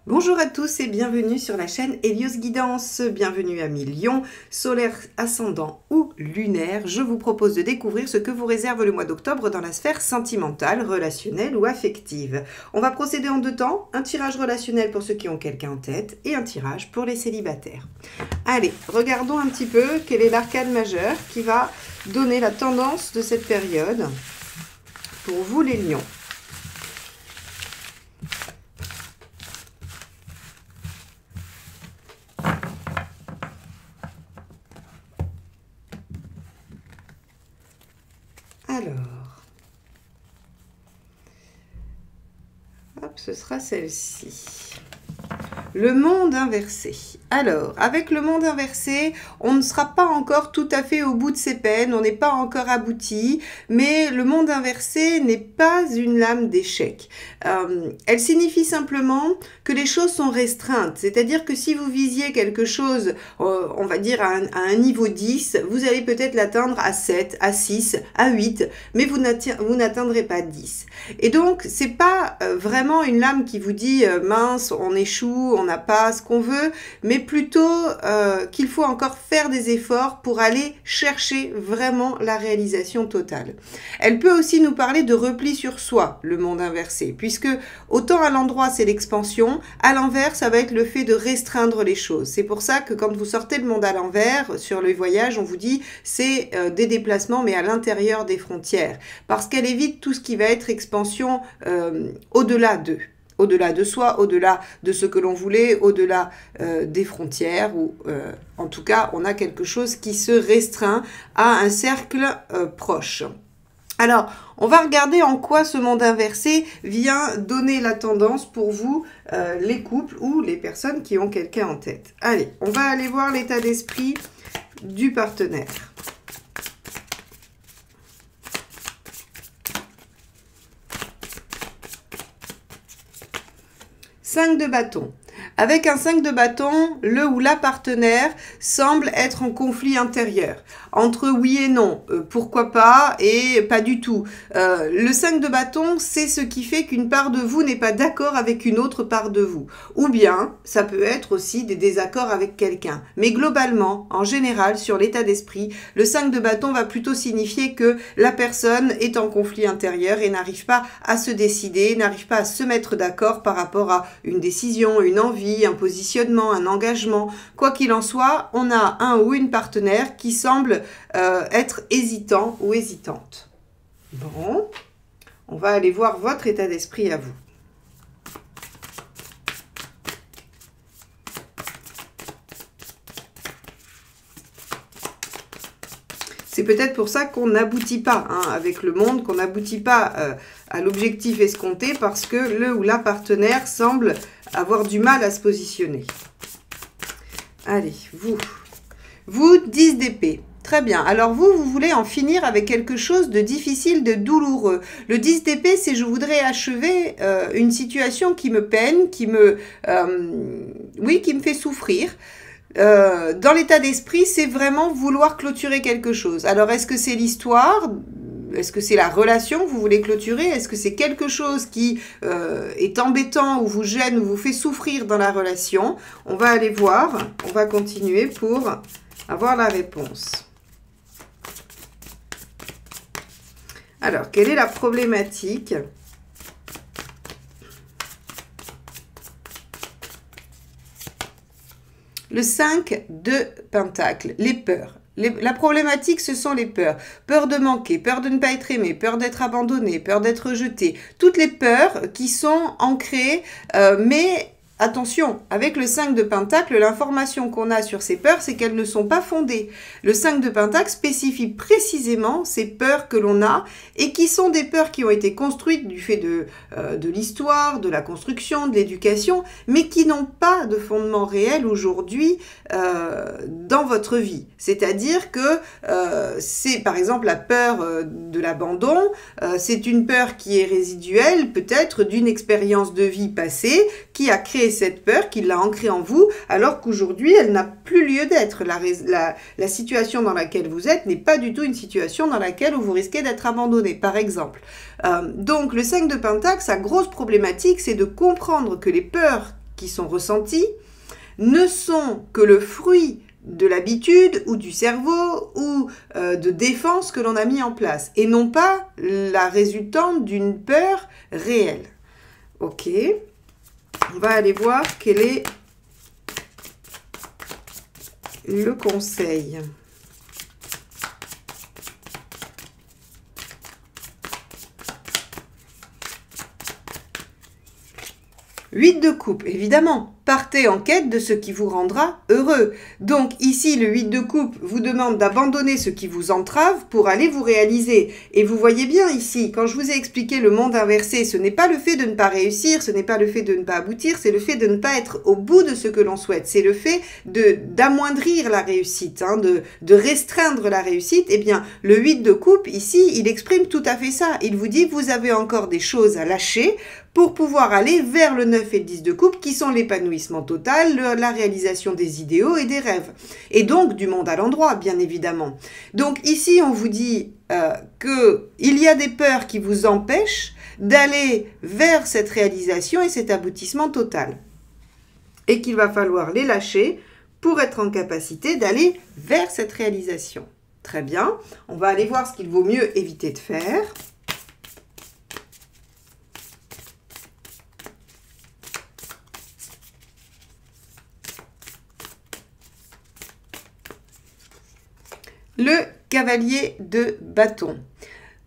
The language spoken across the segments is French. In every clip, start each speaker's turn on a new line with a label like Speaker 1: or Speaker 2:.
Speaker 1: Bonjour à tous et bienvenue sur la chaîne Hélios Guidance. Bienvenue amis Lion, solaire, ascendant ou lunaire. Je vous propose de découvrir ce que vous réserve le mois d'octobre dans la sphère sentimentale, relationnelle ou affective. On va procéder en deux temps, un tirage relationnel pour ceux qui ont quelqu'un en tête et un tirage pour les célibataires. Allez, regardons un petit peu quel est l'arcane majeur qui va donner la tendance de cette période pour vous les lions. Alors, hop, ce sera celle-ci. Le monde inversé. Alors, avec le monde inversé, on ne sera pas encore tout à fait au bout de ses peines, on n'est pas encore abouti, mais le monde inversé n'est pas une lame d'échec. Elle signifie simplement que les choses sont restreintes, c'est-à-dire que si vous visiez quelque chose, on va dire à un niveau 10, vous allez peut-être l'atteindre à 7, à 6, à 8, mais vous n'atteindrez pas 10. Et donc, c'est pas vraiment une lame qui vous dit mince, on échoue, on n'a pas ce qu'on veut, mais plutôt qu'il faut encore faire des efforts pour aller chercher vraiment la réalisation totale. Elle peut aussi nous parler de repli sur soi, le monde inversé, puisque autant à l'endroit c'est l'expansion, à l'envers ça va être le fait de restreindre les choses. C'est pour ça que quand vous sortez le monde à l'envers, sur le voyage, on vous dit c'est des déplacements mais à l'intérieur des frontières, parce qu'elle évite tout ce qui va être expansion au-delà d'eux. Au-delà de soi, au-delà de ce que l'on voulait, au-delà des frontières, ou en tout cas, on a quelque chose qui se restreint à un cercle proche. Alors, on va regarder en quoi ce monde inversé vient donner la tendance pour vous, les couples ou les personnes qui ont quelqu'un en tête. Allez, on va aller voir l'état d'esprit du partenaire. 5 de bâton. Avec un 5 de bâton, le ou la partenaire semble être en conflit intérieur. Entre oui et non, pourquoi pas et pas du tout. Le 5 de bâton, c'est ce qui fait qu'une part de vous n'est pas d'accord avec une autre part de vous. Ou bien, ça peut être aussi des désaccords avec quelqu'un. Mais globalement, en général, sur l'état d'esprit, le 5 de bâton va plutôt signifier que la personne est en conflit intérieur et n'arrive pas à se décider, n'arrive pas à se mettre d'accord par rapport à une décision, une envie, un positionnement, un engagement. Quoi qu'il en soit, on a un ou une partenaire qui semble être hésitant ou hésitante. Bon, on va aller voir votre état d'esprit à vous. C'est peut-être pour ça qu'on n'aboutit pas avec le monde, qu'on n'aboutit pas à l'objectif escompté, parce que le ou la partenaire semble avoir du mal à se positionner. Allez, vous 10 d'épée. Très bien. Alors vous voulez en finir avec quelque chose de difficile, de douloureux. Le 10 d'épée, c'est je voudrais achever une situation qui me peine, qui me fait souffrir. Dans l'état d'esprit, c'est vraiment vouloir clôturer quelque chose. Alors, est-ce que c'est l'histoire? Est-ce que c'est la relation que vous voulez clôturer? Est-ce que c'est quelque chose qui est embêtant ou vous gêne ou vous fait souffrir dans la relation? On va aller voir, on va continuer pour avoir la réponse. Alors, quelle est la problématique ? Le 5 de Pentacles, les peurs. La problématique, ce sont les peurs. Peur de manquer, peur de ne pas être aimé, peur d'être abandonné, peur d'être rejeté. Toutes les peurs qui sont ancrées, mais attention, avec le 5 de Pentacle, l'information qu'on a sur ces peurs, c'est qu'elles ne sont pas fondées. Le 5 de Pentacle spécifie précisément ces peurs que l'on a et qui sont des peurs qui ont été construites du fait de l'histoire, de la construction, de l'éducation, mais qui n'ont pas de fondement réel aujourd'hui dans votre vie. C'est-à-dire que c'est par exemple la peur de l'abandon, c'est une peur qui est résiduelle peut-être d'une expérience de vie passée qui a créé cette peur, qui l'a ancrée en vous, alors qu'aujourd'hui, elle n'a plus lieu d'être. La situation dans laquelle vous êtes n'est pas du tout une situation dans laquelle vous risquez d'être abandonné, par exemple. Donc, le 5 de Pentacle, sa grosse problématique, c'est de comprendre que les peurs qui sont ressenties ne sont que le fruit de l'habitude ou du cerveau ou de défense que l'on a mis en place, et non pas la résultante d'une peur réelle. Ok. On va aller voir quel est le conseil. Huit de coupe, évidemment. Partez en quête de ce qui vous rendra heureux. Donc ici, le 8 de coupe vous demande d'abandonner ce qui vous entrave pour aller vous réaliser. Et vous voyez bien ici, quand je vous ai expliqué le monde inversé, ce n'est pas le fait de ne pas réussir, ce n'est pas le fait de ne pas aboutir, c'est le fait de ne pas être au bout de ce que l'on souhaite. C'est le fait d'amoindrir la réussite, hein, de restreindre la réussite. Eh bien, le 8 de coupe, ici, il exprime tout à fait ça. Il vous dit, vous avez encore des choses à lâcher pour pouvoir aller vers le 9 et le 10 de coupe, qui sont l'épanouissement total, la réalisation des idéaux et des rêves. Et donc, du monde à l'endroit, bien évidemment. Donc, ici, on vous dit qu'il y a des peurs qui vous empêchent d'aller vers cette réalisation et cet aboutissement total. Et qu'il va falloir les lâcher pour être en capacité d'aller vers cette réalisation. Très bien. On va aller voir ce qu'il vaut mieux éviter de faire. Le cavalier de bâton.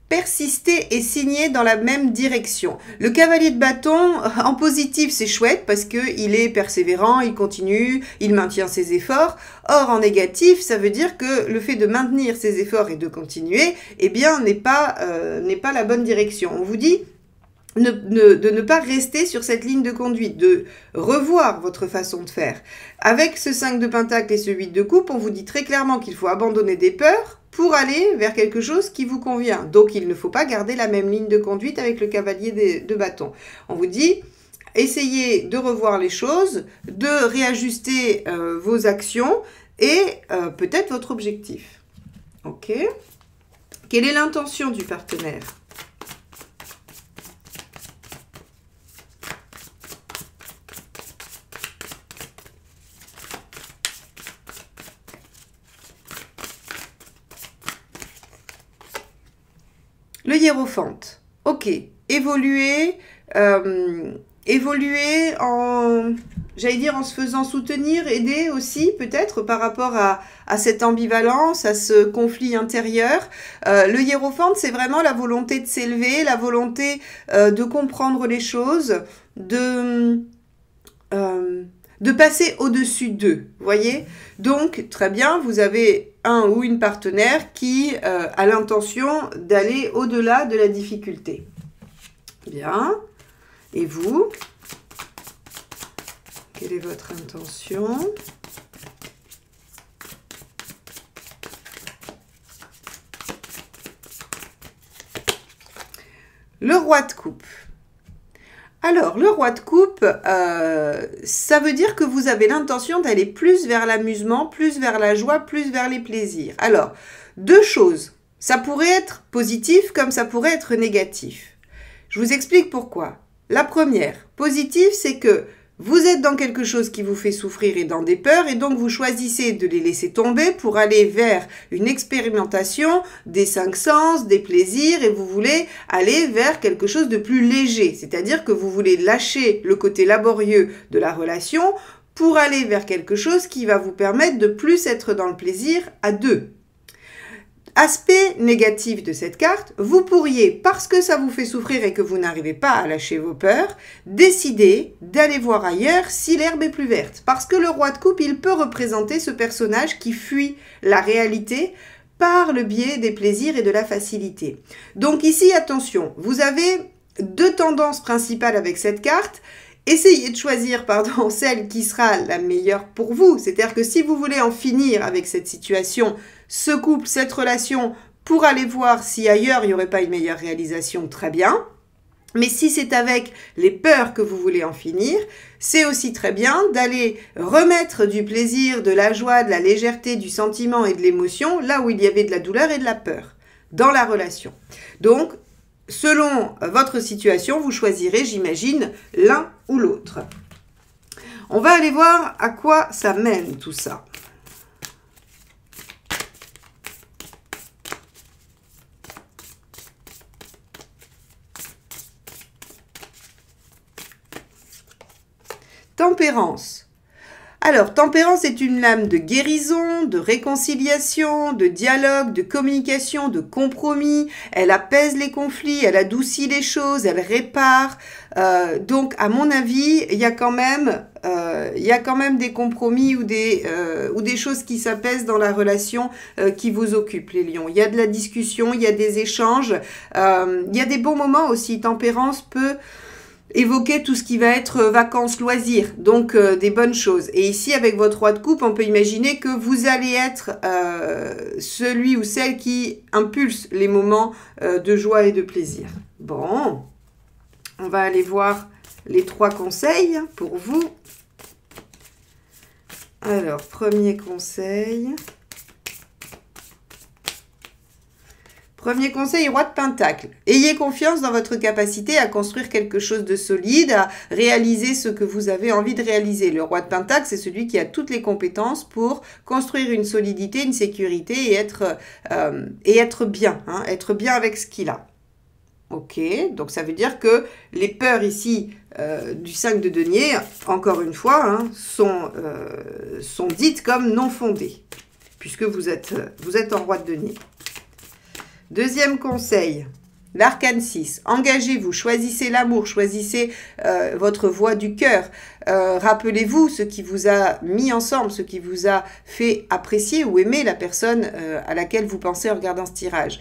Speaker 1: Persister et signer dans la même direction. Le cavalier de bâton, en positif, c'est chouette parce qu'il est persévérant, il continue, il maintient ses efforts. Or, en négatif, ça veut dire que le fait de maintenir ses efforts et de continuer, eh bien, n'est pas la bonne direction. On vous dit de ne pas rester sur cette ligne de conduite, de revoir votre façon de faire. Avec ce 5 de Pentacle et ce 8 de coupe, on vous dit très clairement qu'il faut abandonner des peurs pour aller vers quelque chose qui vous convient. Donc, il ne faut pas garder la même ligne de conduite avec le cavalier de bâton. On vous dit, essayez de revoir les choses, de réajuster vos actions et peut-être votre objectif. Ok. Quelle est l'intention du partenaire ? Le hiérophante. Ok. Évoluer en, j'allais dire, en se faisant soutenir, aider aussi, peut-être, par rapport à cette ambivalence, à ce conflit intérieur. Le hiérophante, c'est vraiment la volonté de s'élever, la volonté de comprendre les choses, de passer au-dessus d'eux, voyez? Donc, très bien, vous avez un ou une partenaire qui a l'intention d'aller au-delà de la difficulté. Bien. Et vous? Quelle est votre intention? Le roi de coupe. Alors, le roi de coupe, ça veut dire que vous avez l'intention d'aller plus vers l'amusement, plus vers la joie, plus vers les plaisirs. Alors, deux choses. Ça pourrait être positif comme ça pourrait être négatif. Je vous explique pourquoi. La première, positif, c'est que vous êtes dans quelque chose qui vous fait souffrir et dans des peurs, et donc vous choisissez de les laisser tomber pour aller vers une expérimentation des 5 sens, des plaisirs, et vous voulez aller vers quelque chose de plus léger. C'est-à-dire que vous voulez lâcher le côté laborieux de la relation pour aller vers quelque chose qui va vous permettre de plus être dans le plaisir à deux. Aspect négatif de cette carte, vous pourriez, parce que ça vous fait souffrir et que vous n'arrivez pas à lâcher vos peurs, décider d'aller voir ailleurs si l'herbe est plus verte. Parce que le roi de coupe, il peut représenter ce personnage qui fuit la réalité par le biais des plaisirs et de la facilité. Donc ici, attention, vous avez deux tendances principales avec cette carte. Essayez de choisir, celle qui sera la meilleure pour vous. C'est-à-dire que si vous voulez en finir avec cette situation, ce couple, cette relation, pour aller voir si ailleurs il n'y aurait pas une meilleure réalisation, très bien. Mais si c'est avec les peurs que vous voulez en finir, c'est aussi très bien d'aller remettre du plaisir, de la joie, de la légèreté, du sentiment et de l'émotion, là où il y avait de la douleur et de la peur, dans la relation. Donc, selon votre situation, vous choisirez, j'imagine, l'un ou l'autre. On va aller voir à quoi ça mène tout ça. Tempérance. Alors, Tempérance est une lame de guérison, de réconciliation, de dialogue, de communication, de compromis. Elle apaise les conflits, elle adoucit les choses, elle répare. Donc, à mon avis, il y a quand même des compromis ou des choses qui s'apaisent dans la relation qui vous occupent, les lions. Il y a de la discussion, il y a des échanges, il y a des bons moments aussi. Tempérance peut évoquer tout ce qui va être vacances, loisirs, donc des bonnes choses. Et ici, avec votre roi de coupe, on peut imaginer que vous allez être celui ou celle qui impulse les moments de joie et de plaisir. Bon, on va aller voir les 3 conseils pour vous. Alors, premier conseil... Premier conseil, roi de pentacle. Ayez confiance dans votre capacité à construire quelque chose de solide, à réaliser ce que vous avez envie de réaliser. Le roi de pentacle, c'est celui qui a toutes les compétences pour construire une solidité, une sécurité et être bien, hein, être bien avec ce qu'il a. Ok, donc ça veut dire que les peurs ici du 5 de denier, encore une fois, hein, sont dites comme non fondées, puisque vous êtes en roi de denier. Deuxième conseil, l'arcane 6. Engagez-vous, choisissez l'amour, choisissez votre voie du cœur. Rappelez-vous ce qui vous a mis ensemble, ce qui vous a fait apprécier ou aimer la personne à laquelle vous pensez en regardant ce tirage.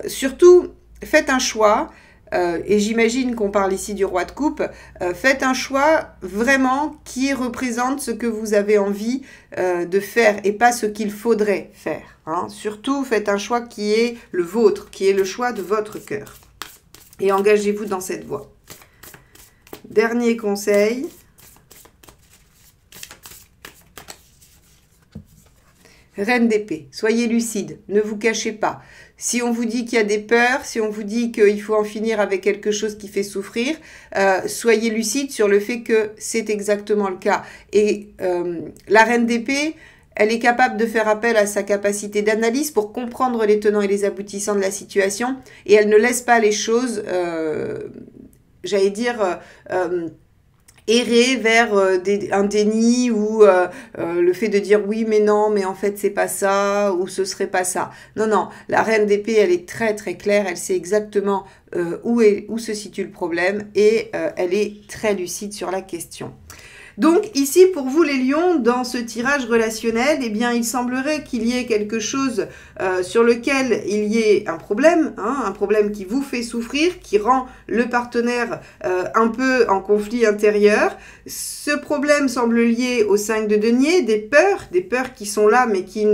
Speaker 1: Surtout, faites un choix. Et j'imagine qu'on parle ici du roi de coupe, faites un choix vraiment qui représente ce que vous avez envie de faire et pas ce qu'il faudrait faire. Hein. Surtout, faites un choix qui est le vôtre, qui est le choix de votre cœur. Et engagez-vous dans cette voie. Dernier conseil. Reine d'épée, soyez lucide, ne vous cachez pas. Si on vous dit qu'il y a des peurs, si on vous dit qu'il faut en finir avec quelque chose qui fait souffrir, soyez lucide sur le fait que c'est exactement le cas. Et la reine d'épée, elle est capable de faire appel à sa capacité d'analyse pour comprendre les tenants et les aboutissants de la situation. Et elle ne laisse pas les choses, j'allais dire... errer vers un déni ou le fait de dire oui mais non mais en fait c'est pas ça ou ce serait pas ça. Non, non, la reine d'épée elle est très très claire, elle sait exactement où se situe le problème et elle est très lucide sur la question. Donc ici pour vous les lions, dans ce tirage relationnel, eh bien il semblerait qu'il y ait quelque chose sur lequel il y ait un problème qui vous fait souffrir, qui rend le partenaire un peu en conflit intérieur. Ce problème semble lié au 5 de denier, des peurs qui sont là mais qui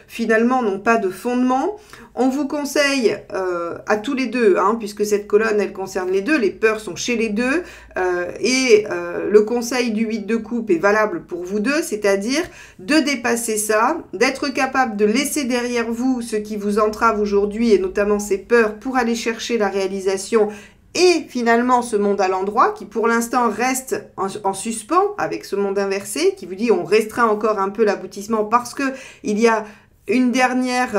Speaker 1: finalement n'ont pas de fondement. On vous conseille à tous les deux, puisque cette colonne, elle concerne les deux, les peurs sont chez les deux, le conseil du 8 de coupe est valable pour vous deux, c'est-à-dire de dépasser ça, d'être capable de laisser derrière vous ce qui vous entrave aujourd'hui, et notamment ces peurs, pour aller chercher la réalisation et finalement ce monde à l'endroit, qui pour l'instant reste en suspens avec ce monde inversé, qui vous dit on restreint encore un peu l'aboutissement parce que il y a une dernière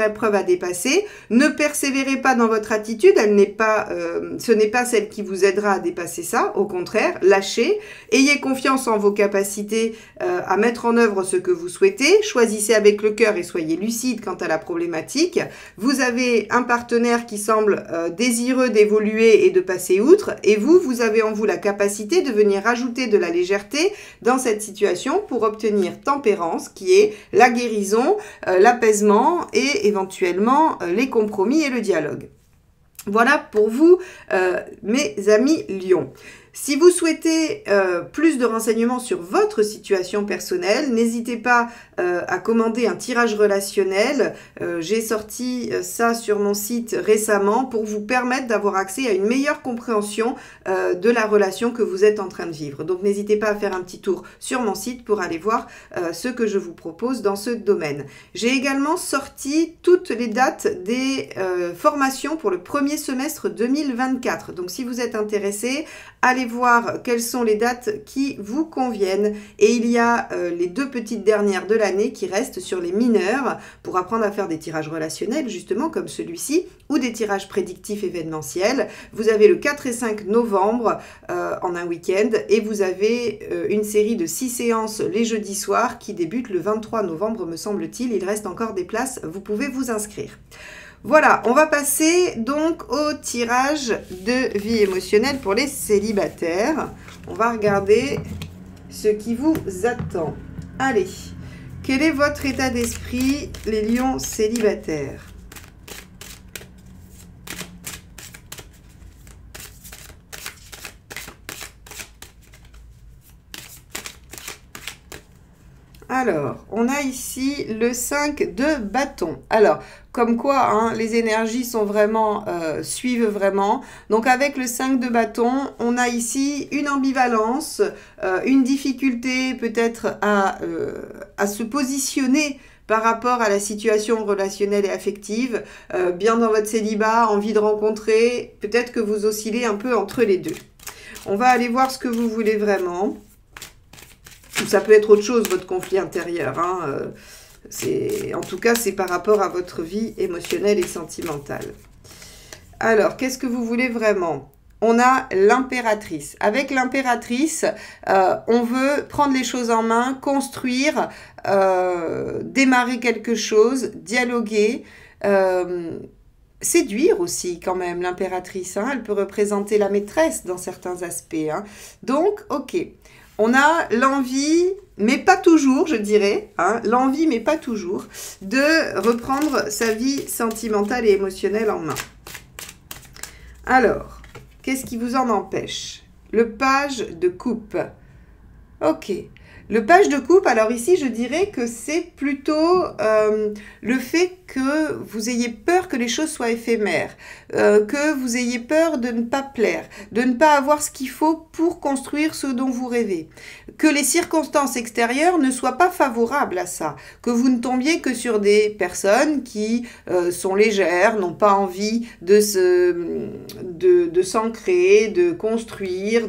Speaker 1: épreuve à dépasser. Ne persévérez pas dans votre attitude, ce n'est pas celle qui vous aidera à dépasser ça, au contraire, lâchez, ayez confiance en vos capacités à mettre en œuvre ce que vous souhaitez, choisissez avec le cœur et soyez lucide quant à la problématique. Vous avez un partenaire qui semble désireux d'évoluer et de passer outre, et vous avez en vous la capacité de venir rajouter de la légèreté dans cette situation pour obtenir tempérance, qui est la guérison, l'apaisement et éventuellement les compromis et le dialogue. Voilà pour vous, mes amis Lion. Si vous souhaitez plus de renseignements sur votre situation personnelle, n'hésitez pas à commander un tirage relationnel. J'ai sorti ça sur mon site récemment pour vous permettre d'avoir accès à une meilleure compréhension de la relation que vous êtes en train de vivre. Donc n'hésitez pas à faire un petit tour sur mon site pour aller voir ce que je vous propose dans ce domaine. J'ai également sorti toutes les dates des formations pour le premier semestre 2024. Donc si vous êtes intéressé, allez voir quelles sont les dates qui vous conviennent. Et il y a les 2 petites dernières de l'année qui restent sur les mineurs pour apprendre à faire des tirages relationnels, justement comme celui-ci, ou des tirages prédictifs événementiels. Vous avez le 4 et 5 novembre en un week-end et vous avez une série de 6 séances les jeudis soirs qui débutent le 23 novembre, me semble-t-il. Il reste encore des places, vous pouvez vous inscrire. Voilà, on va passer donc au tirage de vie émotionnelle pour les célibataires. On va regarder ce qui vous attend. Allez, quel est votre état d'esprit, les lions célibataires ? Alors, on a ici le 5 de bâton. Alors, comme quoi, hein, les énergies sont vraiment, suivent vraiment. Donc, avec le 5 de bâton, on a ici une ambivalence, une difficulté peut-être à se positionner par rapport à la situation relationnelle et affective, bien dans votre célibat, envie de rencontrer, peut-être que vous oscillez un peu entre les deux. On va aller voir ce que vous voulez vraiment. Ça peut être autre chose, votre conflit intérieur. Hein. En tout cas, c'est par rapport à votre vie émotionnelle et sentimentale. Alors, qu'est-ce que vous voulez vraiment ? On a l'impératrice. Avec l'impératrice, on veut prendre les choses en main, construire, démarrer quelque chose, dialoguer, séduire aussi quand même l'impératrice. Hein. Elle peut représenter la maîtresse dans certains aspects. Hein. Donc, ok. On a l'envie, mais pas toujours, je dirais, hein, l'envie, mais pas toujours, de reprendre sa vie sentimentale et émotionnelle en main. Alors, qu'est-ce qui vous en empêche? Le page de coupe. Ok. Le page de coupe, alors ici, je dirais que c'est plutôt le fait que vous ayez peur que les choses soient éphémères, que vous ayez peur de ne pas plaire, de ne pas avoir ce qu'il faut pour construire ce dont vous rêvez, que les circonstances extérieures ne soient pas favorables à ça, que vous ne tombiez que sur des personnes qui sont légères, n'ont pas envie de s'ancrer, de construire,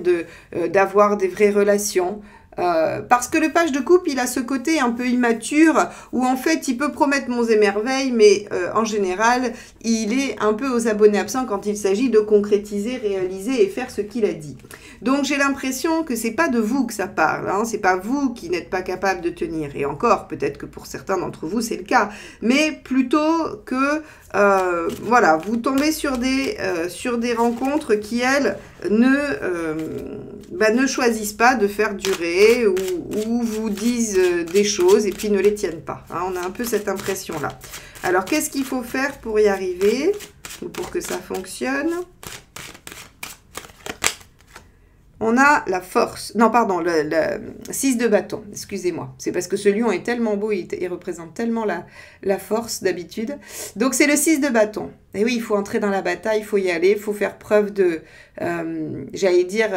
Speaker 1: d'avoir des vraies relations. Parce que le page de coupe, il a ce côté un peu immature où en fait il peut promettre monts et merveilles, mais en général il est un peu aux abonnés absents quand il s'agit de concrétiser, réaliser et faire ce qu'il a dit. Donc j'ai l'impression que c'est pas de vous que ça parle, hein, c'est pas vous qui n'êtes pas capable de tenir, et encore peut-être que pour certains d'entre vous c'est le cas, mais plutôt que voilà, vous tombez sur des rencontres qui elles ne choisissent pas de faire durer ou vous disent des choses et puis ne les tiennent pas. Hein, on a un peu cette impression-là. Alors, qu'est-ce qu'il faut faire pour y arriver ou pour que ça fonctionne? On a la force. Non, pardon, le 6 de bâton. Excusez-moi. C'est parce que ce lion est tellement beau, il représente tellement la force d'habitude. Donc, c'est le 6 de bâton. Et oui, il faut entrer dans la bataille, il faut y aller, il faut faire preuve de... j'allais dire...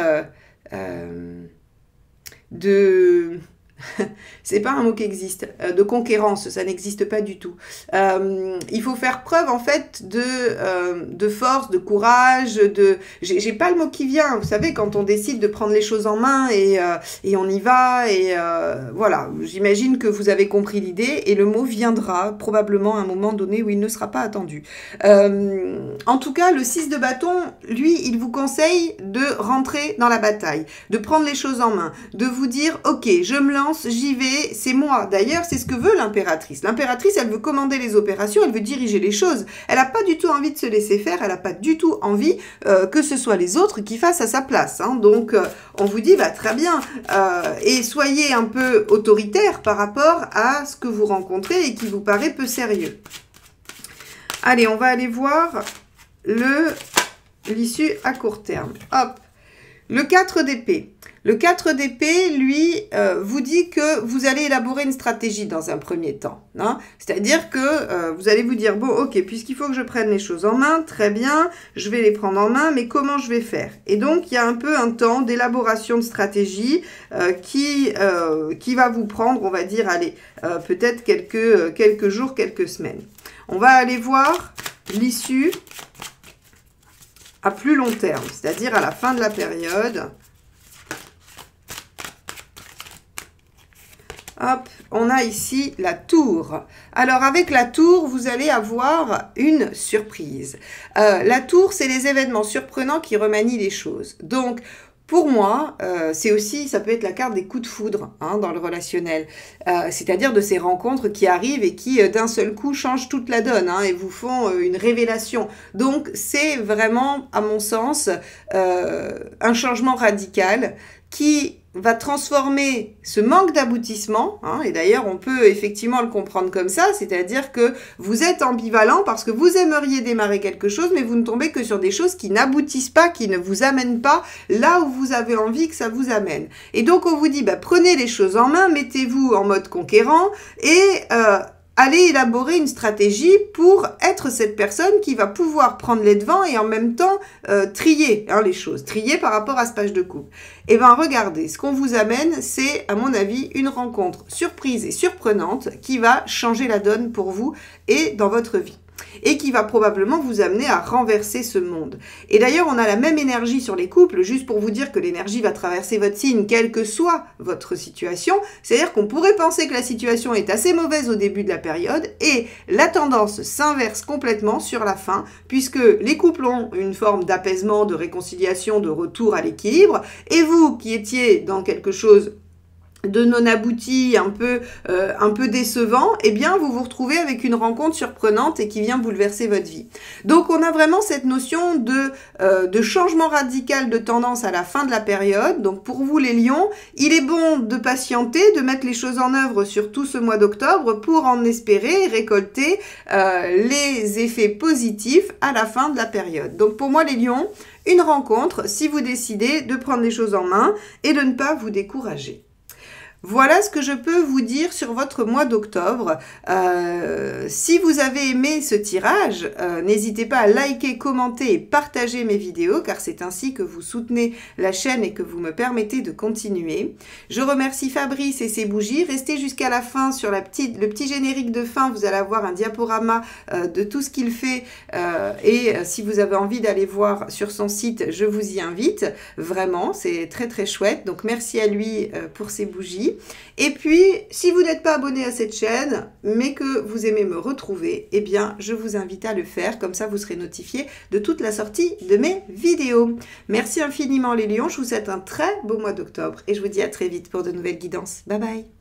Speaker 1: C'est pas un mot qui existe. De conquérance, ça n'existe pas du tout. Il faut faire preuve en fait de force, de courage, j'ai pas le mot qui vient. Vous savez, quand on décide de prendre les choses en main et on y va et voilà. J'imagine que vous avez compris l'idée et le mot viendra probablement à un moment donné où il ne sera pas attendu. En tout cas, le 6 de bâton, lui, il vous conseille de rentrer dans la bataille, de prendre les choses en main, de vous dire, ok, je me lance, j'y vais, c'est moi. D'ailleurs, c'est ce que veut l'impératrice. L'impératrice, elle veut commander les opérations, elle veut diriger les choses. Elle n'a pas du tout envie de se laisser faire, elle n'a pas du tout envie que ce soit les autres qui fassent à sa place. Hein. Donc, on vous dit, bah, très bien, et soyez un peu autoritaire par rapport à ce que vous rencontrez et qui vous paraît peu sérieux. Allez, on va aller voir l'issue à court terme. Hop, le 4 d'épée. Le 4 d'épée, lui, vous dit que vous allez élaborer une stratégie dans un premier temps. Hein. C'est-à-dire que vous allez vous dire, bon, ok, puisqu'il faut que je prenne les choses en main, très bien, je vais les prendre en main, mais comment je vais faire? Et donc, il y a un peu un temps d'élaboration de stratégie qui va vous prendre, on va dire, allez, peut-être quelques jours, quelques semaines. On va aller voir l'issue à plus long terme, c'est-à-dire à la fin de la période. Hop, on a ici la tour. Alors, avec la tour, vous allez avoir une surprise. La tour, c'est les événements surprenants qui remanient les choses. Donc, pour moi, c'est aussi, ça peut être la carte des coups de foudre hein, dans le relationnel. C'est-à-dire de ces rencontres qui arrivent et qui, d'un seul coup, changent toute la donne hein, et vous font une révélation. Donc, c'est vraiment, à mon sens, un changement radical qui va transformer ce manque d'aboutissement, hein, et d'ailleurs on peut effectivement le comprendre comme ça, c'est-à-dire que vous êtes ambivalent parce que vous aimeriez démarrer quelque chose, mais vous ne tombez que sur des choses qui n'aboutissent pas, qui ne vous amènent pas là où vous avez envie que ça vous amène. Et donc on vous dit, bah, prenez les choses en main, mettez-vous en mode conquérant et allez élaborer une stratégie pour être cette personne qui va pouvoir prendre les devants et en même temps trier hein, les choses, trier par rapport à ce page de coupe. Et bien regardez, ce qu'on vous amène, c'est à mon avis une rencontre surprise et surprenante qui va changer la donne pour vous et dans votre vie. Et qui va probablement vous amener à renverser ce monde. Et d'ailleurs, on a la même énergie sur les couples, juste pour vous dire que l'énergie va traverser votre signe, quelle que soit votre situation. C'est-à-dire qu'on pourrait penser que la situation est assez mauvaise au début de la période, et la tendance s'inverse complètement sur la fin, puisque les couples ont une forme d'apaisement, de réconciliation, de retour à l'équilibre, et vous, qui étiez dans quelque chose de non abouti, un peu décevant, eh bien vous vous retrouvez avec une rencontre surprenante et qui vient bouleverser votre vie. Donc on a vraiment cette notion de changement radical de tendance à la fin de la période. Donc pour vous les lions, il est bon de patienter, de mettre les choses en œuvre sur tout ce mois d'octobre pour en espérer récolter les effets positifs à la fin de la période. Donc pour moi les lions, une rencontre si vous décidez de prendre les choses en main et de ne pas vous décourager. Voilà ce que je peux vous dire sur votre mois d'octobre. Si vous avez aimé ce tirage, n'hésitez pas à liker, commenter et partager mes vidéos car c'est ainsi que vous soutenez la chaîne et que vous me permettez de continuer. Je remercie Fabrice et ses bougies. Restez jusqu'à la fin sur le petit générique de fin. Vous allez avoir un diaporama de tout ce qu'il fait et si vous avez envie d'aller voir sur son site, je vous y invite. Vraiment, c'est très très chouette. Donc merci à lui pour ses bougies. Et puis, si vous n'êtes pas abonné à cette chaîne, mais que vous aimez me retrouver, eh bien, je vous invite à le faire. Comme ça, vous serez notifié de toute la sortie de mes vidéos. Merci infiniment les lions. Je vous souhaite un très beau mois d'octobre et je vous dis à très vite pour de nouvelles guidances. Bye bye.